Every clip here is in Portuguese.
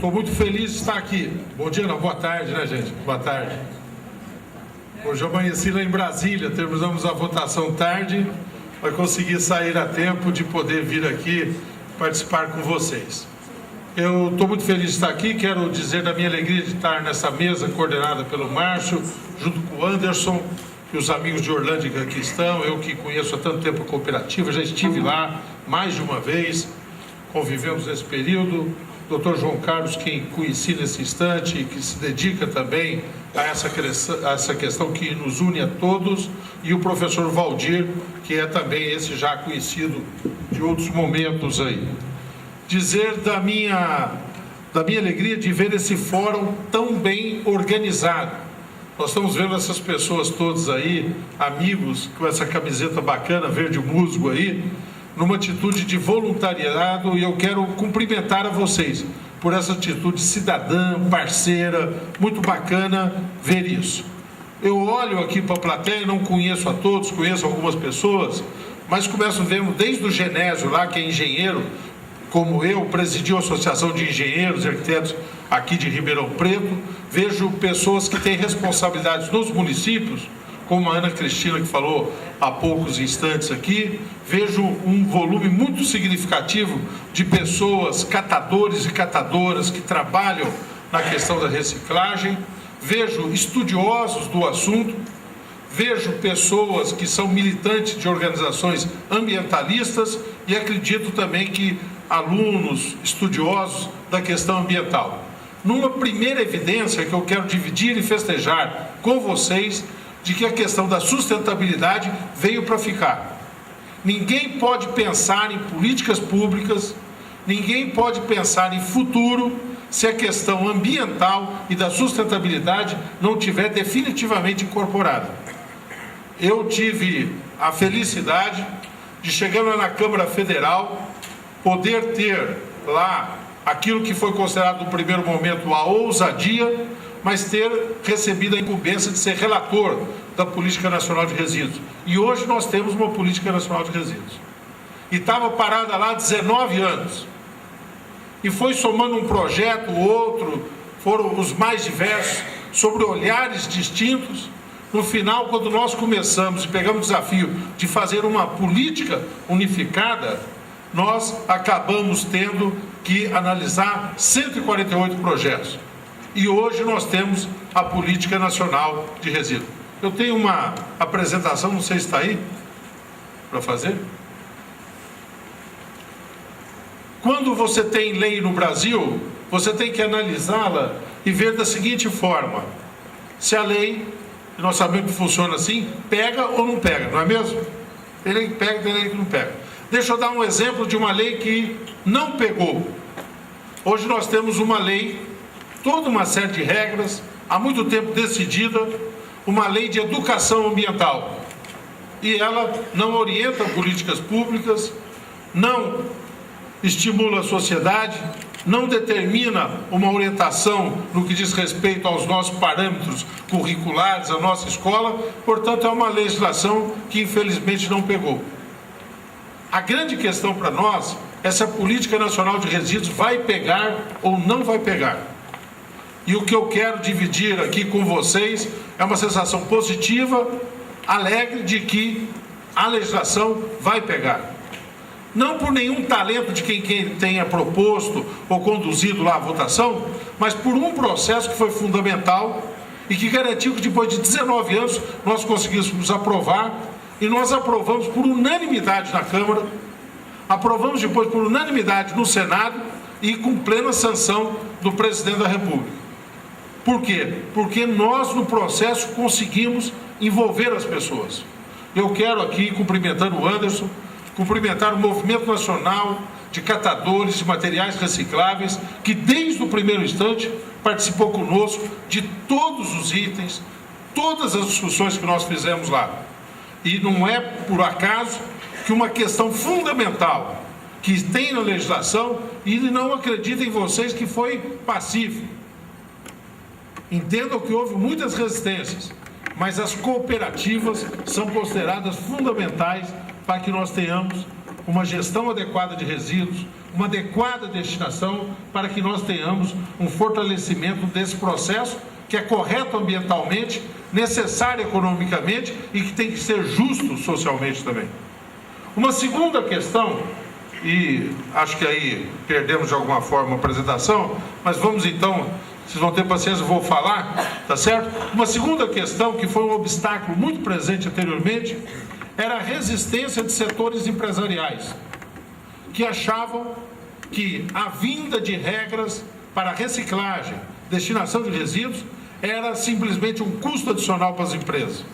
estou muito feliz de estar aqui. Bom dia, não, boa tarde, né, gente? Boa tarde. Hoje eu amanheci lá em Brasília, terminamos a votação tarde, para conseguir sair a tempo de poder vir aqui participar com vocês. Eu estou muito feliz de estar aqui, quero dizer da minha alegria de estar nessa mesa coordenada pelo Márcio, junto com o Anderson e os amigos de Orlândia que aqui estão, eu que conheço há tanto tempo a cooperativa, já estive lá mais de uma vez, convivemos nesse período. Dr. João Carlos, quem conheci nesse instante e que se dedica também a essa questão que nos une a todos, e o professor Valdir, que é também esse já conhecido de outros momentos aí. Dizer da minha alegria de ver esse fórum tão bem organizado. Nós estamos vendo essas pessoas todas aí, amigos, com essa camiseta bacana, verde musgo aí, numa atitude de voluntariado, e eu quero cumprimentar a vocês por essa atitude cidadã, parceira, muito bacana ver isso. Eu olho aqui para a plateia, não conheço a todos, conheço algumas pessoas, mas começo vendo desde o Genésio lá, que é engenheiro, como eu, presidiu a Associação de Engenheiros e Arquitetos aqui de Ribeirão Preto, vejo pessoas que têm responsabilidades nos municípios, como a Ana Cristina, que falou há poucos instantes aqui, vejo um volume muito significativo de pessoas, catadores e catadoras, que trabalham na questão da reciclagem, vejo estudiosos do assunto, vejo pessoas que são militantes de organizações ambientalistas e acredito também que alunos estudiosos da questão ambiental. Numa primeira evidência que eu quero dividir e festejar com vocês, de que a questão da sustentabilidade veio para ficar. Ninguém pode pensar em políticas públicas, ninguém pode pensar em futuro se a questão ambiental e da sustentabilidade não tiver definitivamente incorporada. Eu tive a felicidade de chegar lá na Câmara Federal, poder ter lá aquilo que foi considerado no primeiro momento a ousadia, mas ter recebido a incumbência de ser relator da Política Nacional de Resíduos. E hoje nós temos uma Política Nacional de Resíduos. E estava parada lá há 19 anos. E foi somando um projeto, outro, foram os mais diversos, sobre olhares distintos. No final, quando nós começamos e pegamos o desafio de fazer uma política unificada, nós acabamos tendo que analisar 148 projetos. E hoje nós temos a Política Nacional de Resíduos. Eu tenho uma apresentação, não sei se está aí, para fazer. Quando você tem lei no Brasil, você tem que analisá-la e ver da seguinte forma: se a lei, nós sabemos que funciona assim, pega ou não pega, não é mesmo? Tem lei que pega, tem lei que não pega. Deixa eu dar um exemplo de uma lei que não pegou. Hoje nós temos uma lei, toda uma série de regras, há muito tempo decidida, uma lei de educação ambiental. E ela não orienta políticas públicas, não estimula a sociedade, não determina uma orientação no que diz respeito aos nossos parâmetros curriculares, à nossa escola, portanto é uma legislação que infelizmente não pegou. A grande questão para nós é se a Política Nacional de Resíduos vai pegar ou não vai pegar. E o que eu quero dividir aqui com vocês é uma sensação positiva, alegre de que a legislação vai pegar. Não por nenhum talento de quem tenha proposto ou conduzido lá a votação, mas por um processo que foi fundamental e que garantiu que depois de 19 anos nós conseguíssemos aprovar, e nós aprovamos por unanimidade na Câmara, aprovamos depois por unanimidade no Senado e com plena sanção do presidente da República. Por quê? Porque nós no processo conseguimos envolver as pessoas. Eu quero aqui, cumprimentando o Anderson, cumprimentar o Movimento Nacional de Catadores de Materiais Recicláveis, que desde o primeiro instante participou conosco de todos os itens, todas as discussões que nós fizemos lá. E não é por acaso que uma questão fundamental que tem na legislação, e ele não acredita em vocês que foi pacífico. Entendam que houve muitas resistências, mas as cooperativas são consideradas fundamentais para que nós tenhamos uma gestão adequada de resíduos, uma adequada destinação para que nós tenhamos um fortalecimento desse processo que é correto ambientalmente, necessário economicamente e que tem que ser justo socialmente também. Uma segunda questão, e acho que aí perdemos de alguma forma a apresentação, mas vamos então, vocês vão ter paciência, eu vou falar, tá certo? Uma segunda questão que foi um obstáculo muito presente anteriormente era a resistência de setores empresariais que achavam que a vinda de regras para reciclagem, destinação de resíduos, era simplesmente um custo adicional para as empresas.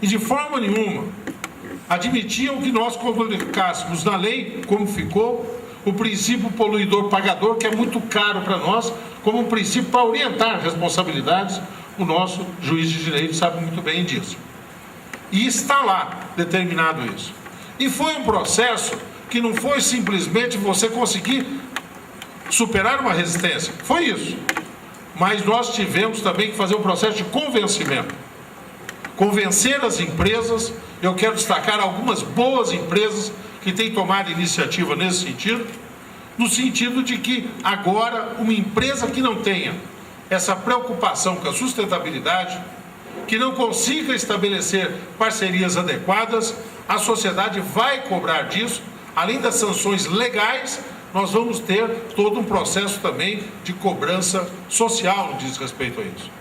E de forma nenhuma admitiam que nós colocássemos na lei, como ficou, o princípio poluidor-pagador, que é muito caro para nós, como um princípio para orientar responsabilidades. O nosso juiz de direito sabe muito bem disso. E está lá determinado isso. E foi um processo que não foi simplesmente você conseguir superar uma resistência. Foi isso. Mas nós tivemos também que fazer um processo de convencimento. Convencer as empresas. Eu quero destacar algumas boas empresas que têm tomado iniciativa nesse sentido, no sentido de que agora uma empresa que não tenha essa preocupação com a sustentabilidade, que não consiga estabelecer parcerias adequadas, a sociedade vai cobrar disso. Além das sanções legais, nós vamos ter todo um processo também de cobrança social no que diz respeito a isso.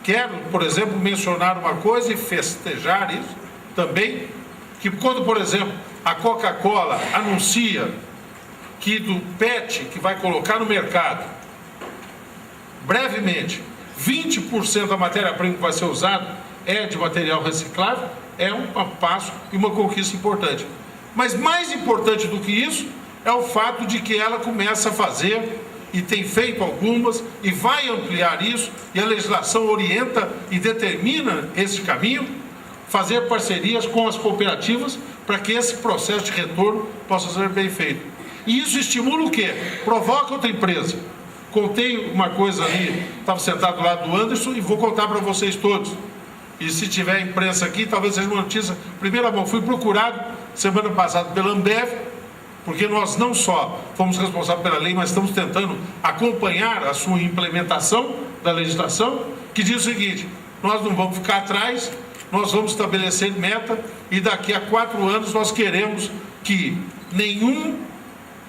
Quero, por exemplo, mencionar uma coisa e festejar isso também, que quando, por exemplo, a Coca-Cola anuncia que do PET que vai colocar no mercado, brevemente, 20% da matéria-prima que vai ser usada é de material reciclável, é um passo e uma conquista importante. Mas mais importante do que isso é o fato de que ela começa a fazer, e tem feito algumas, e vai ampliar isso, e a legislação orienta e determina esse caminho, fazer parcerias com as cooperativas para que esse processo de retorno possa ser bem feito. E isso estimula o quê? Provoca outra empresa. Contei uma coisa ali, estava sentado do lado do Anderson, e vou contar para vocês todos. E se tiver imprensa aqui, talvez seja uma notícia. Primeira mão, fui procurado semana passada pela Ambev, porque nós não só fomos responsáveis pela lei, mas estamos tentando acompanhar a sua implementação da legislação, que diz o seguinte: nós não vamos ficar atrás, nós vamos estabelecer meta, e daqui a 4 anos nós queremos que nenhum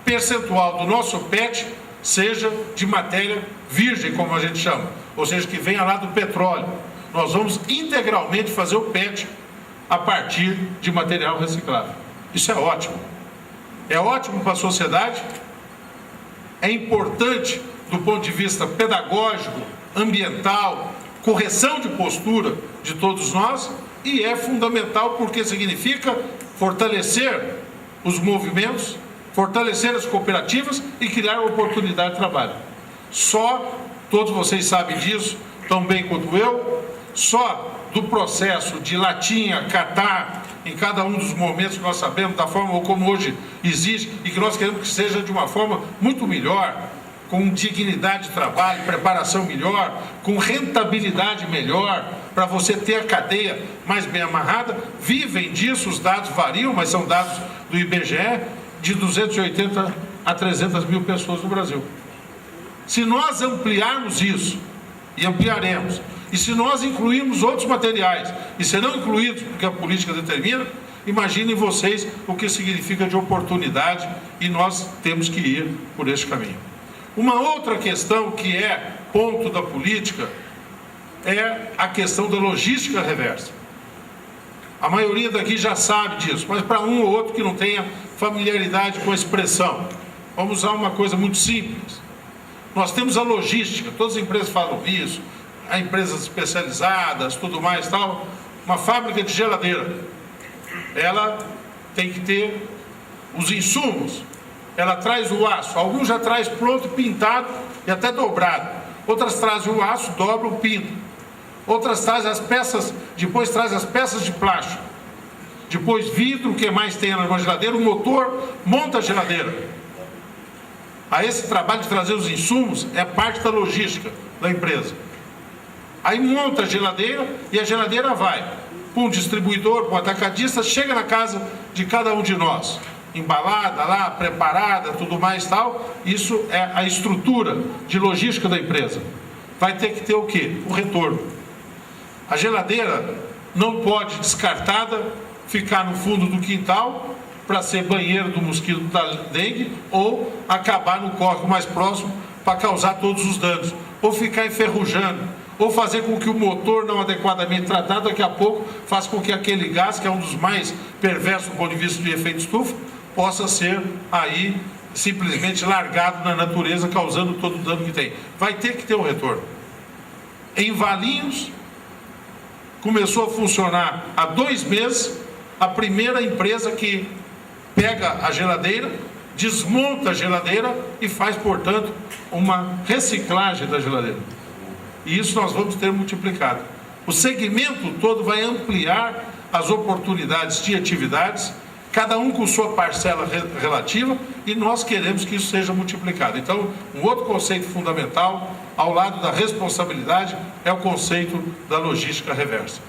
percentual do nosso PET seja de matéria virgem, como a gente chama, ou seja, que venha lá do petróleo. Nós vamos integralmente fazer o PET a partir de material reciclável. Isso é ótimo. É ótimo para a sociedade, é importante do ponto de vista pedagógico, ambiental, correção de postura de todos nós, e é fundamental porque significa fortalecer os movimentos, fortalecer as cooperativas e criar oportunidade de trabalho. Só, todos vocês sabem disso, tão bem quanto eu, só do processo de latinha, catar, em cada um dos momentos que nós sabemos, da forma como hoje existe, e que nós queremos que seja de uma forma muito melhor, com dignidade de trabalho, preparação melhor, com rentabilidade melhor, para você ter a cadeia mais bem amarrada. Vivem disso, os dados variam, mas são dados do IBGE, de 280 a 300 mil pessoas no Brasil. Se nós ampliarmos isso, e ampliaremos, e se nós incluirmos outros materiais, e serão incluídos porque a política determina, imaginem vocês o que significa de oportunidade, e nós temos que ir por esse caminho. Uma outra questão que é ponto da política é a questão da logística reversa. A maioria daqui já sabe disso, mas para um ou outro que não tenha familiaridade com a expressão, vamos usar uma coisa muito simples. Nós temos a logística, todas as empresas falam isso, há empresas especializadas, tudo mais, tal. Uma fábrica de geladeira, ela tem que ter os insumos, ela traz o aço, alguns já traz pronto, pintado e até dobrado, outras trazem o aço, dobram, pintam, outras trazem as peças, depois trazem as peças de plástico, depois vidro, o que mais tem na geladeira, o motor, monta a geladeira. A esse trabalho de trazer os insumos é parte da logística da empresa. Aí monta a geladeira e a geladeira vai para um distribuidor, para um atacadista, chega na casa de cada um de nós. embalada lá, preparada, tudo mais tal. Isso é a estrutura de logística da empresa. Vai ter que ter o quê? O retorno. A geladeira não pode, descartada, ficar no fundo do quintal para ser banheiro do mosquito da dengue ou acabar no córrego mais próximo para causar todos os danos, ou ficar enferrujando, ou fazer com que o motor não adequadamente tratado daqui a pouco faça com que aquele gás, que é um dos mais perversos do ponto de vista de efeito estufa, possa ser aí simplesmente largado na natureza, causando todo o dano que tem. Vai ter que ter um retorno. Em Valinhos, começou a funcionar há 2 meses, a primeira empresa que pega a geladeira, desmonta a geladeira e faz, portanto, uma reciclagem da geladeira. E isso nós vamos ter multiplicado. O segmento todo vai ampliar as oportunidades de atividades, cada um com sua parcela relativa, e nós queremos que isso seja multiplicado. Então, um outro conceito fundamental, ao lado da responsabilidade, é o conceito da logística reversa.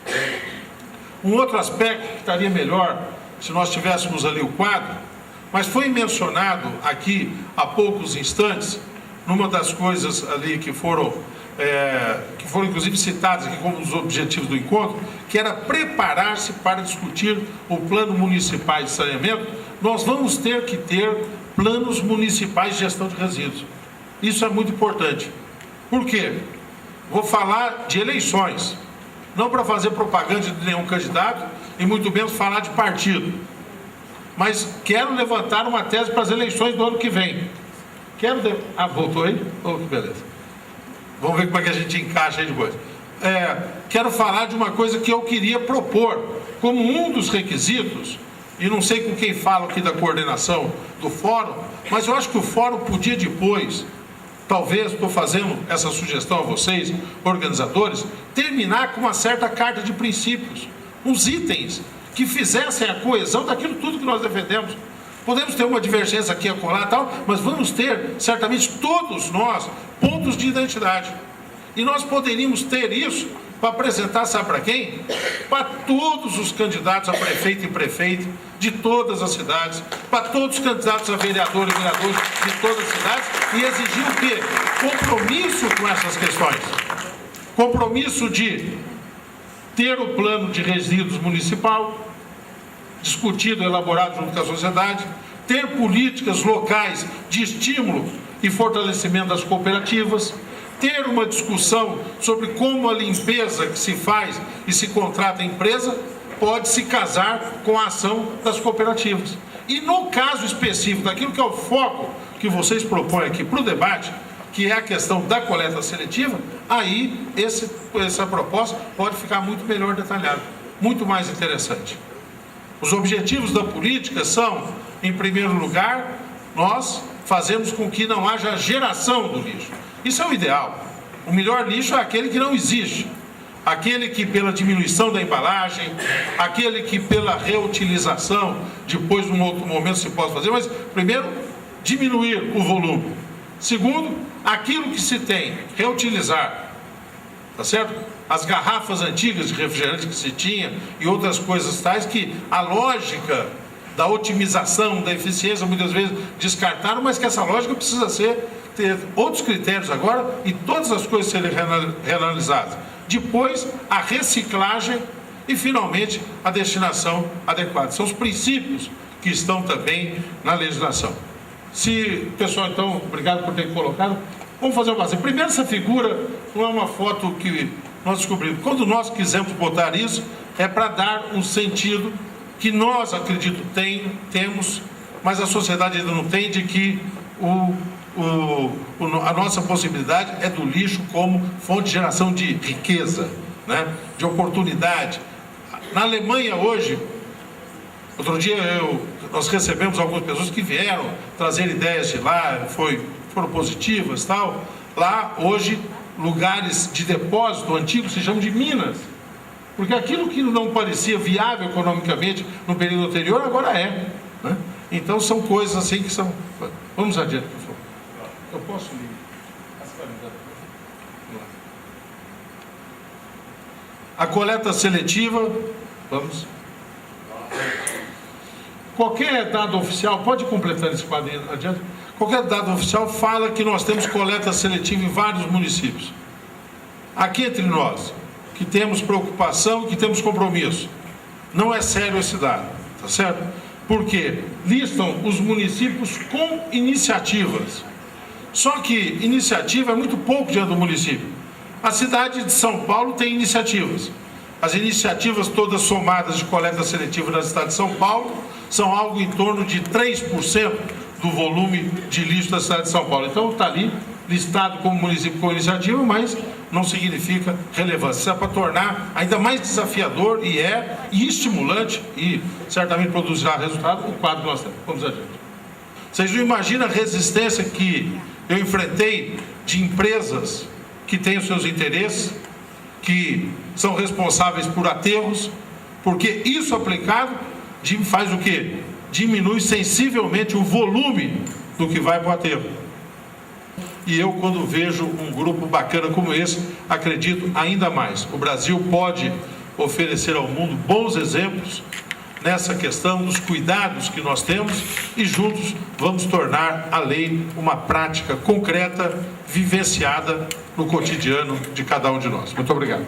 Um outro aspecto que estaria melhor se nós tivéssemos ali o quadro, mas foi mencionado aqui há poucos instantes, numa das coisas ali que foram inclusive citadas aqui como os objetivos do encontro, que era preparar-se para discutir o plano municipal de saneamento. Nós vamos ter que ter planos municipais de gestão de resíduos. Isso é muito importante. Por quê? Vou falar de eleições, não para fazer propaganda de nenhum candidato e muito menos falar de partido, mas quero levantar uma tese para as eleições do ano que vem. Voltou aí? Oh, que beleza. Vamos ver como é que a gente encaixa aí depois. Quero falar de uma coisa que eu queria propor como um dos requisitos, e não sei com quem falo aqui da coordenação do fórum, mas eu acho que o fórum podia depois, talvez, estou fazendo essa sugestão a vocês, organizadores, terminar com uma certa carta de princípios, uns itens que fizessem a coesão daquilo tudo que nós defendemos. Podemos ter uma divergência aqui, acolá e tal, mas vamos ter, certamente, todos nós, pontos de identidade. E nós poderíamos ter isso para apresentar, sabe para quem? Para todos os candidatos a prefeito e prefeita de todas as cidades, para todos os candidatos a vereador e vereadores de todas as cidades, e exigir o quê? Compromisso com essas questões. Compromisso de ter o plano de resíduos municipal, discutido, elaborado junto com a sociedade, ter políticas locais de estímulo e fortalecimento das cooperativas, ter uma discussão sobre como a limpeza que se faz e se contrata a empresa pode se casar com a ação das cooperativas. E no caso específico daquilo que é o foco que vocês propõem aqui para o debate, que é a questão da coleta seletiva, aí essa proposta pode ficar muito melhor detalhada, muito mais interessante. Os objetivos da política são, em primeiro lugar, nós fazemos com que não haja geração do lixo. Isso é o ideal. O melhor lixo é aquele que não existe. Aquele que pela diminuição da embalagem, aquele que pela reutilização, depois num outro momento se pode fazer, mas primeiro, diminuir o volume. Segundo, aquilo que se tem, reutilizar. Tá certo? As garrafas antigas de refrigerante que se tinha e outras coisas tais que a lógica da otimização, da eficiência, muitas vezes descartaram, mas que essa lógica precisa ter outros critérios agora e todas as coisas serem reanalisadas. Depois, a reciclagem e, finalmente, a destinação adequada. São os princípios que estão também na legislação. Pessoal, então, obrigado por ter colocado. Vamos fazer uma coisa. Primeiro, essa figura não é uma foto que nós descobrimos. Quando nós quisemos botar isso, é para dar um sentido que nós, acredito, temos, mas a sociedade ainda não tem, de que a nossa possibilidade é do lixo como fonte de geração de riqueza, né? De oportunidade. Na Alemanha hoje, outro dia nós recebemos algumas pessoas que vieram trazer ideias de lá, foram positivas e tal. Lá hoje, lugares de depósito antigo se chamam de minas, porque aquilo que não parecia viável economicamente no período anterior, agora é, né? Então são coisas assim que são... Vamos adiante, por favor. Eu posso ler? A coleta seletiva, vamos. qualquer dado oficial, pode completar esse quadro adiante, qualquer dado oficial fala que nós temos coleta seletiva em vários municípios. Aqui entre nós, que temos preocupação, que temos compromisso, não é sério esse dado, tá certo? Porque listam os municípios com iniciativas. Só que iniciativa é muito pouco diante do município. A cidade de São Paulo tem iniciativas. As iniciativas todas somadas de coleta seletiva na cidade de São Paulo são algo em torno de 3% do volume de lixo da cidade de São Paulo. Então está ali listado como município com iniciativa, mas não significa relevância. Isso é para tornar ainda mais desafiador e estimulante e certamente produzirá resultado o quadro que nós temos. Vamos adiante. Vocês não imaginam a resistência que eu enfrentei de empresas que têm os seus interesses, que são responsáveis por aterros, porque isso aplicado faz o quê? Diminui sensivelmente o volume do que vai para o aterro. E eu, quando vejo um grupo bacana como esse, acredito ainda mais. O Brasil pode oferecer ao mundo bons exemplos nessa questão dos cuidados que nós temos e juntos vamos tornar a lei uma prática concreta, vivenciada no cotidiano de cada um de nós. Muito obrigado.